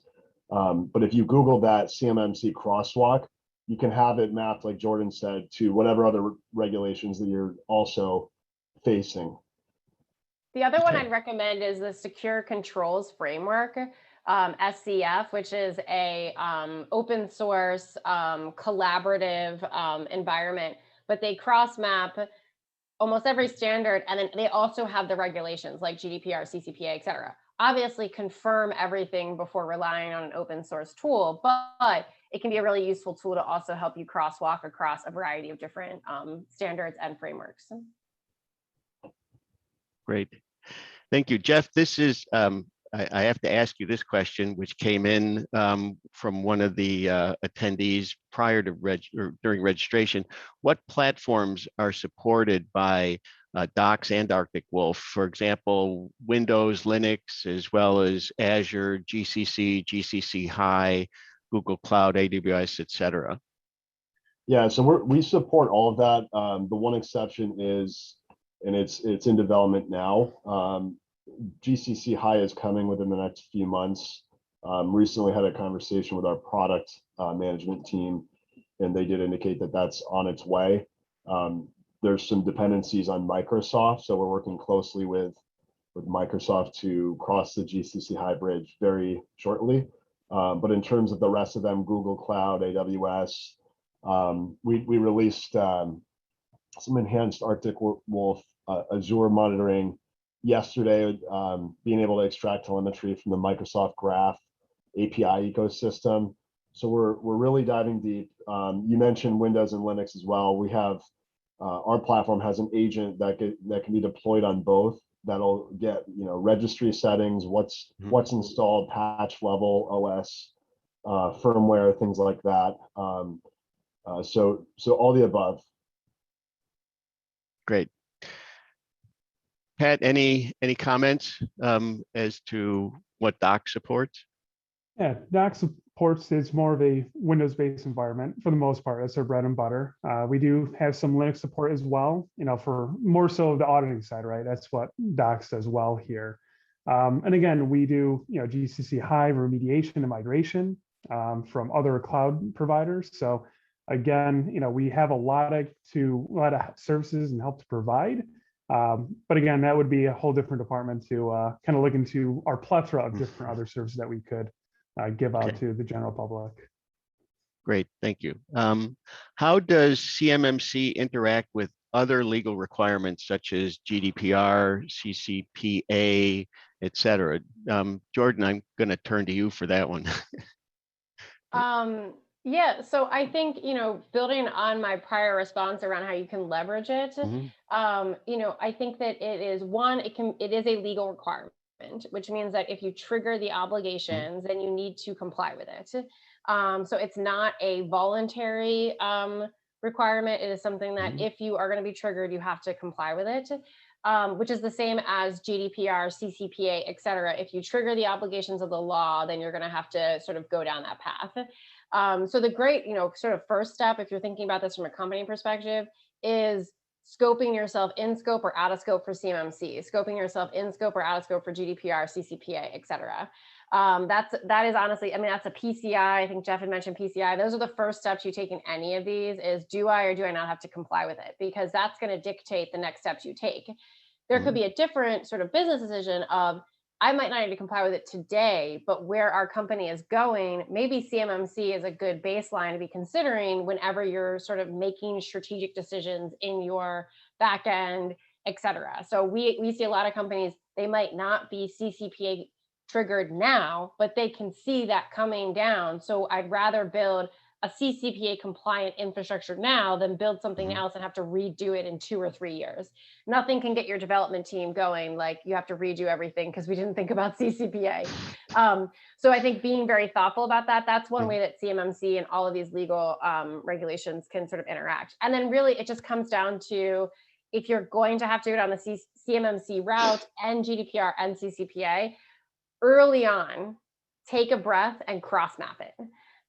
But if you Google that CMMC crosswalk, you can have it mapped, like Jordan said, to whatever other regulations that you're also facing. The other one I'd recommend is the Secure Controls Framework, SCF, which is a open source collaborative environment, but they cross map almost every standard, and then they also have the regulations like GDPR, CCPA, et cetera. Obviously confirm everything before relying on an open source tool, but it can be a really useful tool to also help you crosswalk across a variety of different standards and frameworks. Great. Thank you, Jeff. This is, I have to ask you this question, which came in from one of the attendees prior to during registration. What platforms are supported by Docs and Arctic Wolf? For example, Windows, Linux, as well as Azure, GCC, GCC High, Google Cloud, AWS, et cetera. Yeah, so we support all of that. The one exception is, and it's in development now. GCC High is coming within the next few months. Recently had a conversation with our product management team, and they did indicate that that's on its way. There's some dependencies on Microsoft, so we're working closely with Microsoft to cross the GCC High bridge very shortly. But in terms of the rest of them, Google Cloud, AWS, we released some enhanced Arctic Wolf Azure monitoring yesterday, being able to extract telemetry from the Microsoft Graph API ecosystem. So we're really diving deep. You mentioned Windows and Linux as well. We have our platform has an agent that can be deployed on both. That'll get registry settings, what's installed, patch level, OS, firmware, things like that. So all the above. Great. Pat, any comments as to what Doc supports? Yeah, Doc supports is more of a Windows-based environment for the most part. That's our bread and butter. We do have some Linux support as well, for more so the auditing side, right? That's what Docs does well here. And again, we do, GCC High remediation and migration from other cloud providers. So again, we have a lot of services and help to provide. But again, that would be a whole different department to kind of look into our plethora of different other services that we could give out to the general public. Great, thank you. How does CMMC interact with other legal requirements such as GDPR, CCPA, et cetera? Jordan, I'm going to turn to you for that one. Yeah, so I think, building on my prior response around how you can leverage it, I think that it is it is a legal requirement, which means that if you trigger the obligations, then you need to comply with it. So it's not a voluntary requirement. It is something that if you are going to be triggered, you have to comply with it, which is the same as GDPR, CCPA, et cetera. If you trigger the obligations of the law, then you're going to have to sort of go down that path. So the great, sort of first step, if you're thinking about this from a company perspective, is scoping yourself in scope or out of scope for CMMC, scoping yourself in scope or out of scope for GDPR, CCPA, et cetera. That is honestly, that's a PCI. I think Jeff had mentioned PCI. Those are the first steps you take in any of these is do I or do I not have to comply with it? Because that's going to dictate the next steps you take. There could be a different sort of business decision of I might not need to comply with it today, but where our company is going, maybe CMMC is a good baseline to be considering whenever you're sort of making strategic decisions in your back end, et cetera. So we see a lot of companies, they might not be CCPA triggered now, but they can see that coming down. So I'd rather build a CCPA compliant infrastructure now than build something else and have to redo it in 2 or 3 years. Nothing can get your development team going like you have to redo everything because we didn't think about CCPA. So I think being very thoughtful about that, that's one way that CMMC and all of these legal regulations can sort of interact. And then really it just comes down to if you're going to have to do it on the CMMC route and GDPR and CCPA, early on, take a breath and cross map it,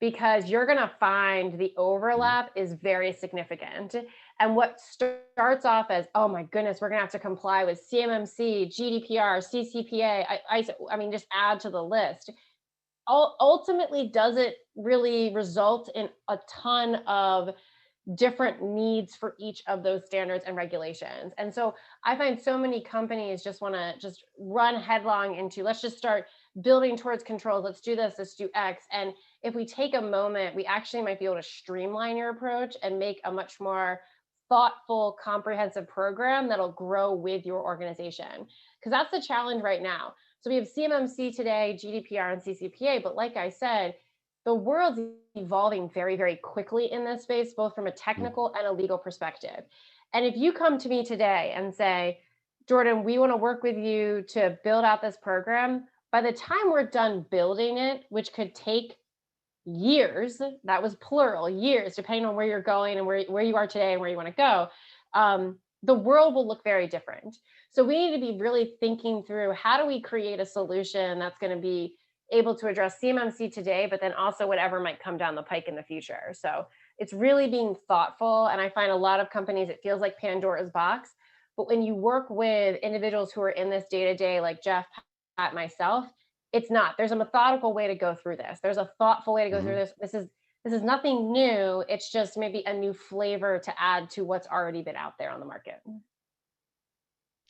because you're going to find the overlap is very significant. And what starts off as, oh my goodness, we're going to have to comply with CMMC, GDPR, CCPA, I mean, just add to the list. Ultimately, does it really result in a ton of different needs for each of those standards and regulations? And so I find so many companies just want to just run headlong into, let's just start building towards controls. Let's do this, let's do X. And if we take a moment, we actually might be able to streamline your approach and make a much more thoughtful, comprehensive program that'll grow with your organization. Because that's the challenge right now. So we have CMMC today, GDPR and CCPA, but like I said, the world's evolving very, very quickly in this space, both from a technical and a legal perspective. And if you come to me today and say, Jordan, we want to work with you to build out this program, by the time we're done building it, which could take years, that was plural, years, depending on where you're going and where you are today and where you want to go, the world will look very different. So we need to be really thinking through how do we create a solution that's going to be able to address CMMC today, but then also whatever might come down the pike in the future. So It's really being thoughtful. And I find a lot of companies, it feels like Pandora's box. But when you work with individuals who are in this day to day, like Jeff, Pat, myself, it's not. There's a methodical way to go through this. There's a thoughtful way to go through this. This is nothing new. It's just maybe a new flavor to add to what's already been out there on the market.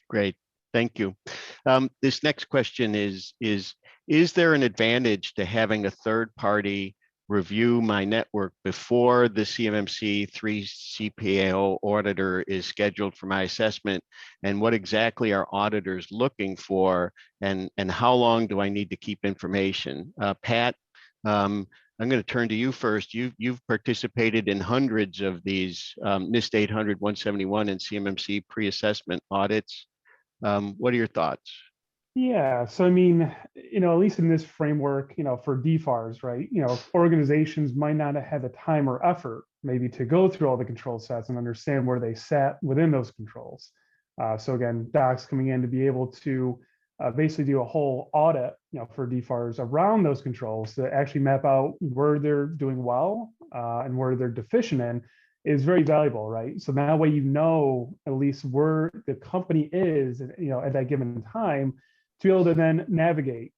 Great, thank you. This next question is there an advantage to having a third party review my network before the CMMC 3 CPAO auditor is scheduled for my assessment? And what exactly are auditors looking for? And how long do I need to keep information? Pat, I'm going to turn to you first. You've participated in hundreds of these NIST 800, 171, and CMMC pre-assessment audits. What are your thoughts? Yeah, so I mean, at least in this framework, for DFARS, right? Organizations might not have had the time or effort maybe to go through all the control sets and understand where they sat within those controls. So again, docs coming in to be able to basically do a whole audit, for DFARS around those controls to actually map out where they're doing well and where they're deficient in is very valuable, right? So that way, at least where the company is, at that given time, to be able to then navigate,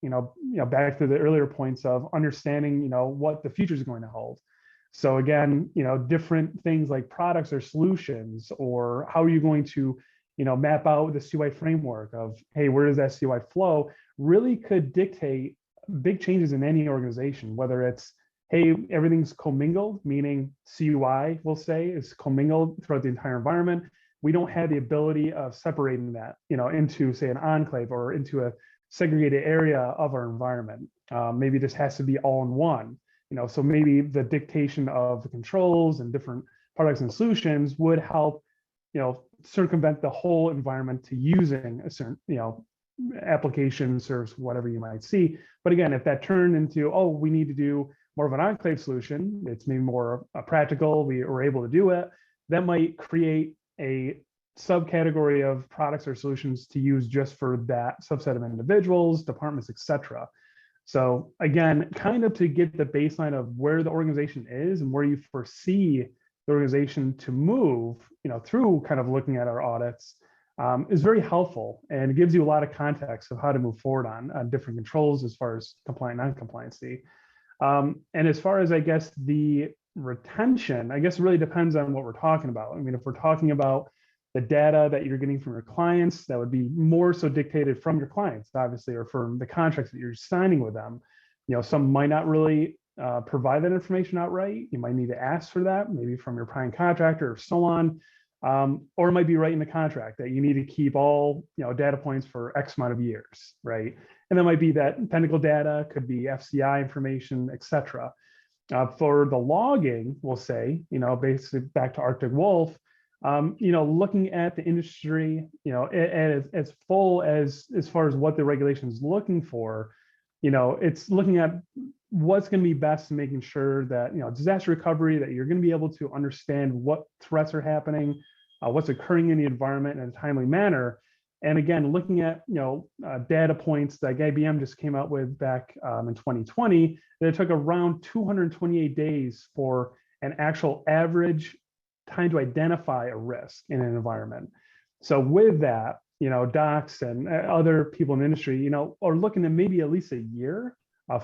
back to the earlier points of understanding, what the future is going to hold. So again, different things like products or solutions, or how are you going to, map out the CY framework of, hey, where does that CY flow, really could dictate big changes in any organization, whether it's, hey, everything's commingled, meaning CUI, we'll say, is commingled throughout the entire environment. We don't have the ability of separating that, into, say, an enclave or into a segregated area of our environment. Maybe this has to be all in one, so maybe the dictation of the controls and different products and solutions would help, circumvent the whole environment to using a certain, application, service, whatever you might see. But again, if that turned into, oh, we need to do more of an enclave solution, it's maybe more practical, we were able to do it, that might create a subcategory of products or solutions to use just for that subset of individuals, departments, etc. So again, kind of to get the baseline of where the organization is and where you foresee the organization to move, through kind of looking at our audits, is very helpful, and it gives you a lot of context of how to move forward on different controls as far as compliant, non-compliancy. And as far as, I guess, the retention, I guess it really depends on what we're talking about. I mean, if we're talking about the data that you're getting from your clients, that would be more so dictated from your clients, obviously, or from the contracts that you're signing with them. Some might not really provide that information outright. You might need to ask for that, maybe from your prime contractor or so on. Or it might be right in the contract that you need to keep all data points for X amount of years, right? And that might be that technical data, could be FCI information, etc. For the logging, we'll say, basically back to Arctic Wolf, looking at the industry, as full as far as what the regulation is looking for, it's looking at what's going to be best in making sure that, disaster recovery, that you're going to be able to understand what threats are happening, what's occurring in the environment in a timely manner. And again, looking at, data points that IBM just came out with back in 2020, that it took around 228 days for an actual average time to identify a risk in an environment. So with that, docs and other people in the industry, are looking at maybe at least a year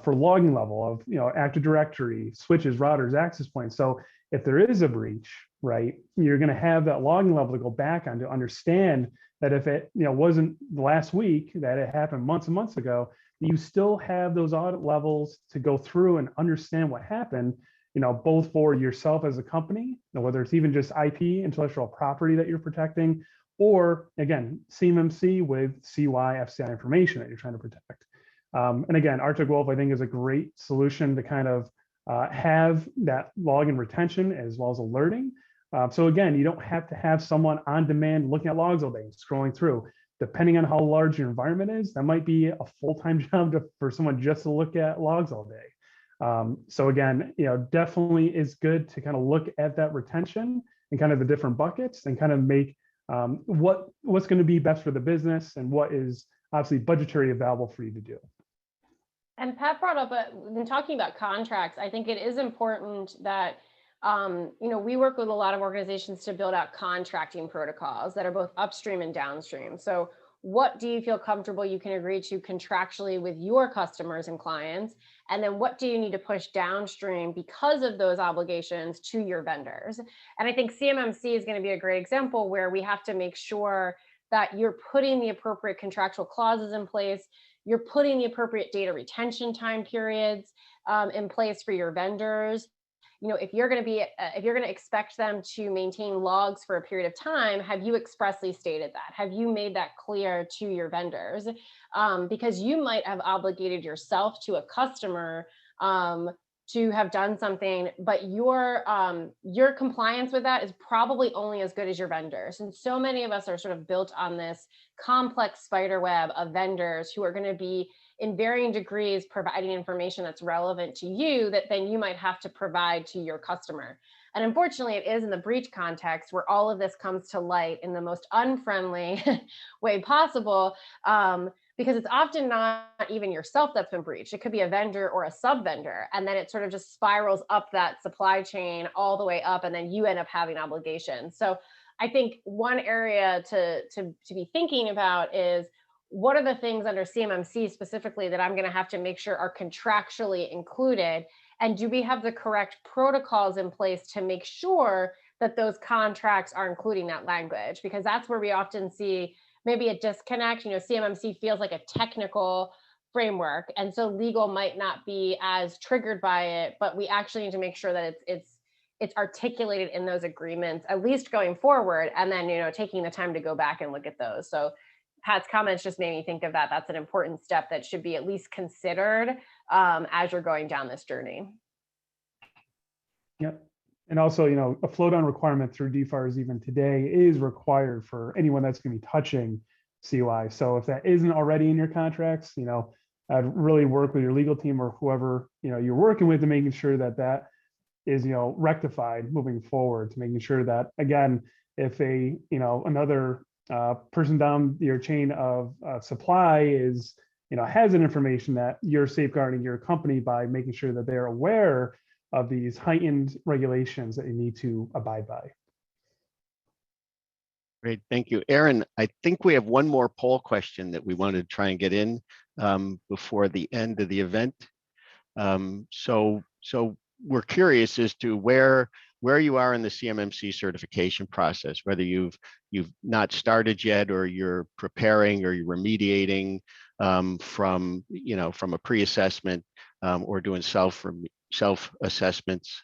for logging level of, Active Directory, switches, routers, access points. So if there is a breach, right, you're going to have that logging level to go back on to understand that if it, wasn't last week, that it happened months and months ago, you still have those audit levels to go through and understand what happened, both for yourself as a company, whether it's even just IP, intellectual property that you're protecting, or again, CMMC with CY, FCI information that you're trying to protect. And again, Arctic Wolf, I think, is a great solution to kind of have that log and retention as well as alerting. So again, you don't have to have someone on demand looking at logs all day, scrolling through. Depending on how large your environment is, that might be a full-time job for someone just to look at logs all day. So again, definitely is good to kind of look at that retention and kind of the different buckets and kind of make what's going to be best for the business and what is obviously budgetary available for you to do. And Pat brought up, when talking about contracts, I think it is important that We work with a lot of organizations to build out contracting protocols that are both upstream and downstream. So what do you feel comfortable you can agree to contractually with your customers and clients? And then what do you need to push downstream because of those obligations to your vendors? And I think CMMC is going to be a great example where we have to make sure that you're putting the appropriate contractual clauses in place, you're putting the appropriate data retention time periods in place for your vendors. If you're going to expect them to maintain logs for a period of time, have you expressly stated that? Have you made that clear to your vendors? Because you might have obligated yourself to a customer to have done something, but your compliance with that is probably only as good as your vendors. And so many of us are sort of built on this complex spider web of vendors who are going to be in varying degrees providing information that's relevant to you that then you might have to provide to your customer. And unfortunately, it is in the breach context where all of this comes to light in the most unfriendly way possible, because it's often not even yourself that's been breached. It could be a vendor or a sub-vendor, and then it sort of just spirals up that supply chain all the way up, and then you end up having obligations. So I think one area to be thinking about is, what are the things under CMMC specifically that I'm going to have to make sure are contractually included? And do we have the correct protocols in place to make sure that those contracts are including that language? Because that's where we often see maybe a disconnect. CMMC feels like a technical framework, and so legal might not be as triggered by it, but we actually need to make sure that it's articulated in those agreements, at least going forward, and then taking the time to go back and look at those. So Pat's comments just made me think of that. That's an important step that should be at least considered as you're going down this journey. Yep. And also, a flow down requirement through DFARS even today is required for anyone that's going to be touching CUI. So if that isn't already in your contracts, I'd really work with your legal team or whoever, you're working with to making sure that that is, rectified moving forward, to making sure that, again, if another person down your chain of supply is, has an information, that you're safeguarding your company by making sure that they're aware of these heightened regulations that you need to abide by. Great, thank you. Aaron, I think we have one more poll question that we wanted to try and get in before the end of the event. So we're curious as to where you are in the CMMC certification process, whether you've not started yet, or you're preparing, or you're remediating from a pre-assessment, or doing self-assessments,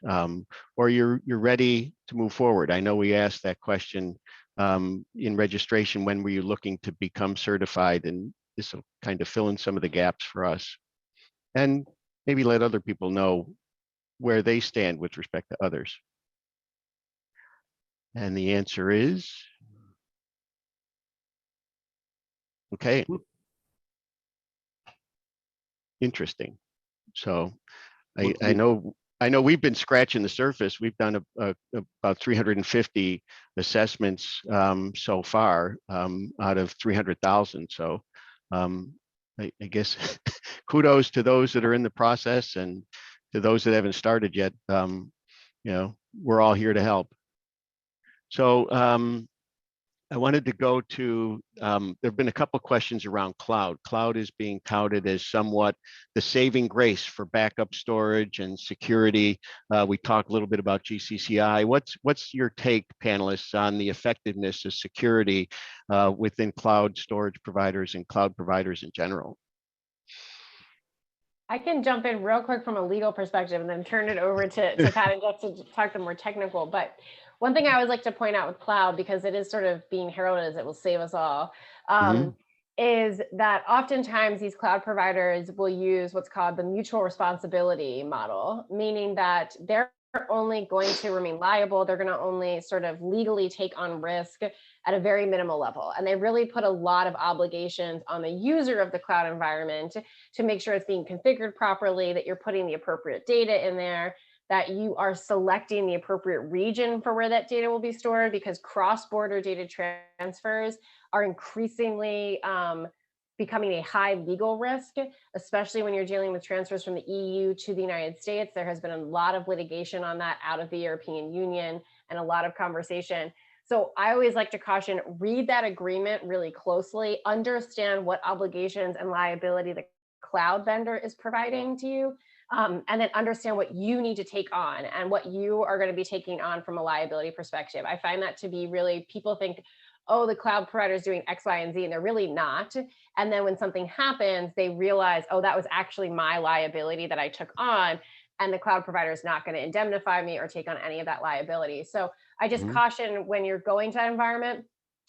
or you're ready to move forward. I know we asked that question in registration, when were you looking to become certified? And this will kind of fill in some of the gaps for us, and maybe let other people know where they stand with respect to others. And the answer is, okay. Interesting. So I know we've been scratching the surface. We've done about 350 assessments so far out of 300,000. So I guess kudos to those that are in the process, and to those that haven't started yet. We're all here to help. So I wanted to go to, there've been a couple of questions around cloud. Cloud is being touted as somewhat the saving grace for backup storage and security. We talked a little bit about GCCI. What's your take, panelists, on the effectiveness of security within cloud storage providers and cloud providers in general? I can jump in real quick from a legal perspective and then turn it over to Pat and Jeff to talk the more technical. But one thing I always like to point out with cloud, because it is sort of being heralded as it will save us all, is that oftentimes these cloud providers will use what's called the mutual responsibility model, meaning that they're only going to remain liable. They're going to only sort of legally take on risk at a very minimal level. And they really put a lot of obligations on the user of the cloud environment to make sure it's being configured properly, that you're putting the appropriate data in there, that you are selecting the appropriate region for where that data will be stored, because cross-border data transfers are increasingly becoming a high legal risk, especially when you're dealing with transfers from the EU to the United States. There has been a lot of litigation on that out of the European Union and a lot of conversation. So I always like to caution, read that agreement really closely, understand what obligations and liability the cloud vendor is providing to you, and then understand what you need to take on and what you are going to be taking on from a liability perspective. I find that to be really, people think, oh, the cloud provider is doing X, Y, and Z, and they're really not. And then when something happens, they realize, oh, that was actually my liability that I took on, and the cloud provider is not going to indemnify me or take on any of that liability. So I just caution when you're going to that environment,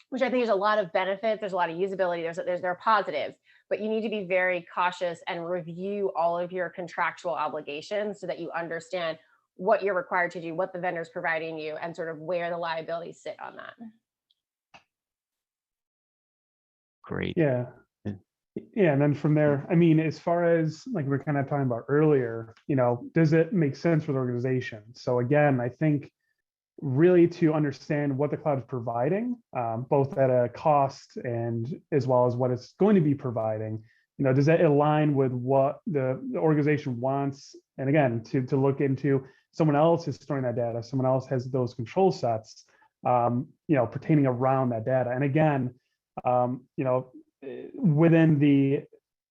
which I think there's a lot of benefits, there's a lot of usability, there are positives, but you need to be very cautious and review all of your contractual obligations so that you understand what you're required to do, what the vendor's providing you, and sort of where the liabilities sit on that. Great. Yeah. Yeah, and then from there, I mean, as far as like we were kind of talking about earlier, does it make sense for the organization? So again, I think really to understand what the cloud is providing, both at a cost and as well as what it's going to be providing, does that align with what the organization wants? And again, to look into someone else is storing that data, someone else has those control sets, pertaining around that data. And again, within the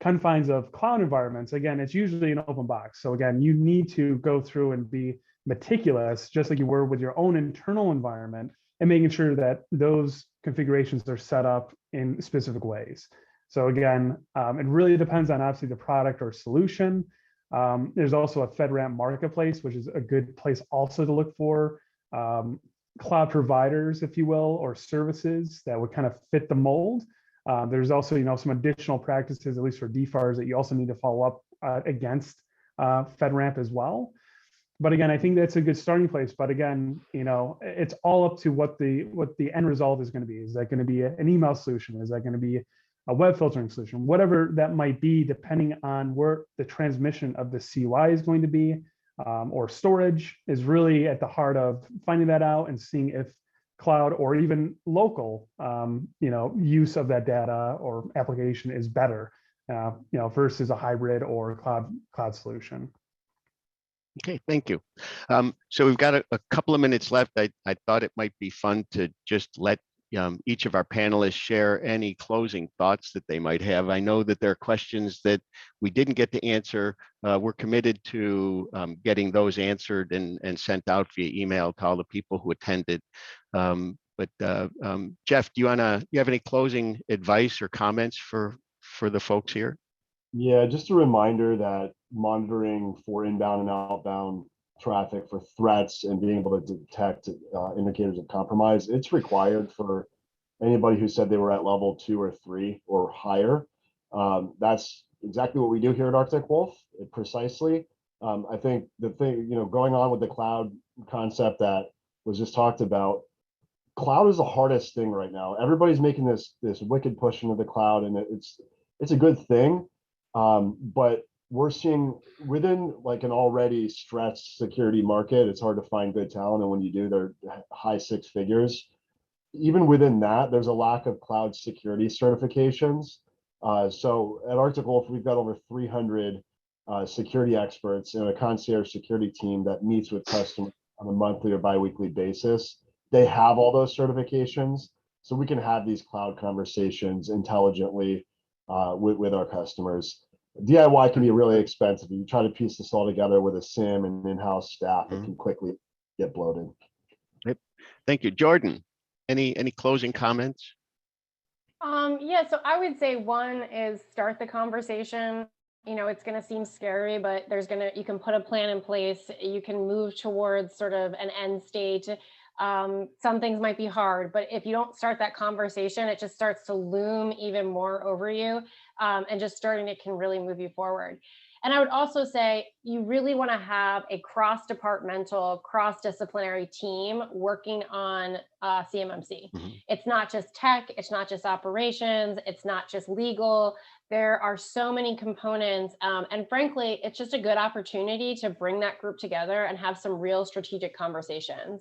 confines of cloud environments, again, it's usually an open box. So again, you need to go through and be meticulous, just like you were with your own internal environment, and making sure that those configurations are set up in specific ways. So again, it really depends on obviously the product or solution. There's also a FedRAMP marketplace, which is a good place also to look for cloud providers, if you will, or services that would kind of fit the mold. There's also, some additional practices, at least for DFARS, that you also need to follow up against FedRAMP as well. But again, I think that's a good starting place. But again, it's all up to what the end result is going to be. Is that going to be an email solution? Is that going to be a web filtering solution? Whatever that might be, depending on where the transmission of the CUI is going to be, or storage, is really at the heart of finding that out and seeing if cloud or even local, use of that data or application is better, versus a hybrid or cloud solution. Okay, thank you. So we've got a couple of minutes left. I thought it might be fun to just let each of our panelists share any closing thoughts that they might have. I know that there are questions that we didn't get to answer. We're committed to getting those answered and sent out via email to all the people who attended. But Jeff, do you have any closing advice or comments for the folks here? Yeah, just a reminder that monitoring for inbound and outbound traffic for threats and being able to detect indicators of compromise, it's required for anybody who said they were at level 2 or 3 or higher. That's exactly what we do here at Arctic Wolf, precisely. I think the thing, going on with the cloud concept that was just talked about, cloud is the hardest thing right now. Everybody's making this wicked push into the cloud, and it's a good thing. But we're seeing within like an already stretched security market, it's hard to find good talent. And when you do, they're high 6 figures. Even within that, there's a lack of cloud security certifications. So at Arctic Wolf, we've got over 300 security experts and a concierge security team that meets with customers on a monthly or biweekly basis. They have all those certifications, so we can have these cloud conversations intelligently with our customers. DIY can be really expensive. If you try to piece this all together with a SIM and in-house staff, it can quickly get bloated. Yep. Thank you. Jordan, any closing comments? Yeah, so I would say one is start the conversation. It's going to seem scary, but you can put a plan in place. You can move towards sort of an end state. Some things might be hard, but if you don't start that conversation, it just starts to loom even more over you. And just starting it can really move you forward. And I would also say you really want to have a cross-departmental, cross-disciplinary team working on CMMC. It's not just tech, it's not just operations, it's not just legal. There are so many components. And frankly, it's just a good opportunity to bring that group together and have some real strategic conversations.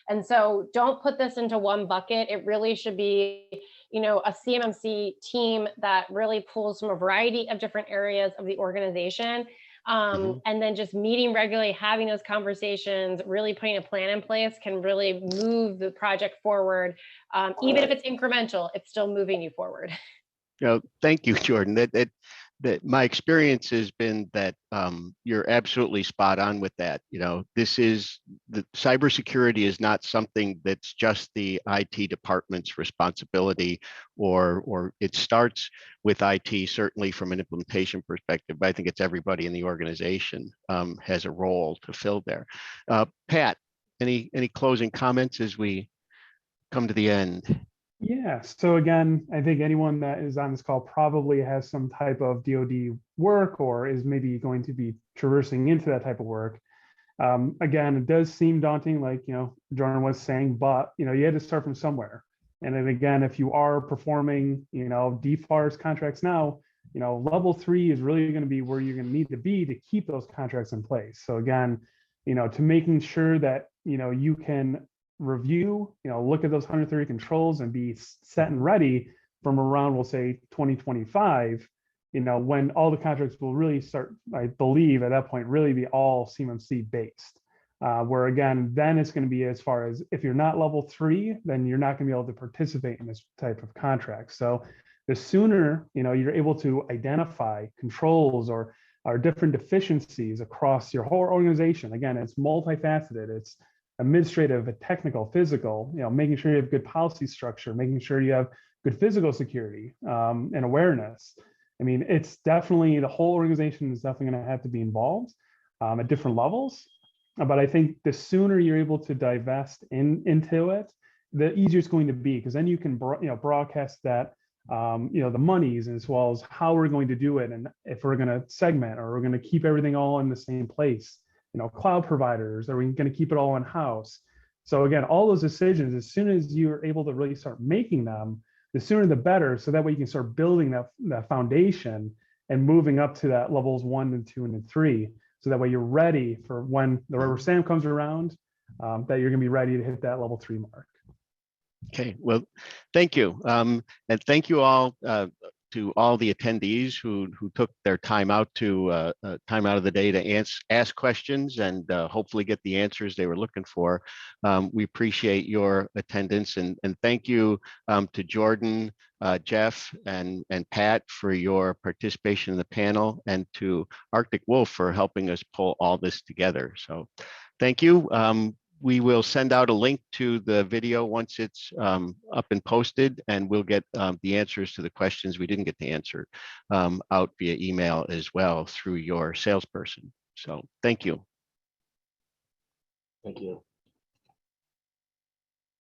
And so don't put this into one bucket. It really should be, a CMMC team that really pulls from a variety of different areas of the organization. And then just meeting regularly, having those conversations, really putting a plan in place can really move the project forward. Even if it's incremental, it's still moving you forward. Thank you, Jordan. That my experience has been that you're absolutely spot on with that. This is the cybersecurity is not something that's just the IT department's responsibility, or it starts with IT, certainly from an implementation perspective, but I think it's everybody in the organization has a role to fill there. Pat, any closing comments as we come to the end? Yeah, so again, I think anyone that is on this call probably has some type of DoD work or is maybe going to be traversing into that type of work. Again, it does seem daunting, like Jordan was saying, but you had to start from somewhere. And then again, if you are performing DFARS contracts now, level 3 is really going to be where you're going to need to be to keep those contracts in place. So again, to making sure that you can review, look at those 130 controls and be set and ready from around, we'll say 2025, when all the contracts will really start, I believe at that point, really be all CMMC based. Where again, then it's going to be as far as if you're not level 3, then you're not going to be able to participate in this type of contract. So the sooner, you're able to identify controls or different deficiencies across your whole organization. Again, it's multifaceted. It's administrative, technical, physical, making sure you have good policy structure, making sure you have good physical security and awareness. I mean, it's definitely, the whole organization is definitely going to have to be involved at different levels. But I think the sooner you're able to divest into it, the easier it's going to be, because then you can broadcast that the monies as well as how we're going to do it, and if we're going to segment or we're going to keep everything all in the same place. Cloud providers, are we going to keep it all in house? So again, all those decisions, as soon as you're able to really start making them, the sooner the better. So that way you can start building that foundation and moving up to that levels 1 and 2 and 3. So that way you're ready for when the rubber stamp comes around, that you're going to be ready to hit that level 3 mark. Okay, well, thank you. And thank you all to all the attendees who took their time out of the day to ask questions and hopefully get the answers they were looking for. We appreciate your attendance, and thank you to Jordan, Jeff, and Pat for your participation in the panel, and to Arctic Wolf for helping us pull all this together. So thank you. We will send out a link to the video once it's up and posted, and we'll get the answers to the questions we didn't get to answer out via email as well through your salesperson. So thank you. Thank you.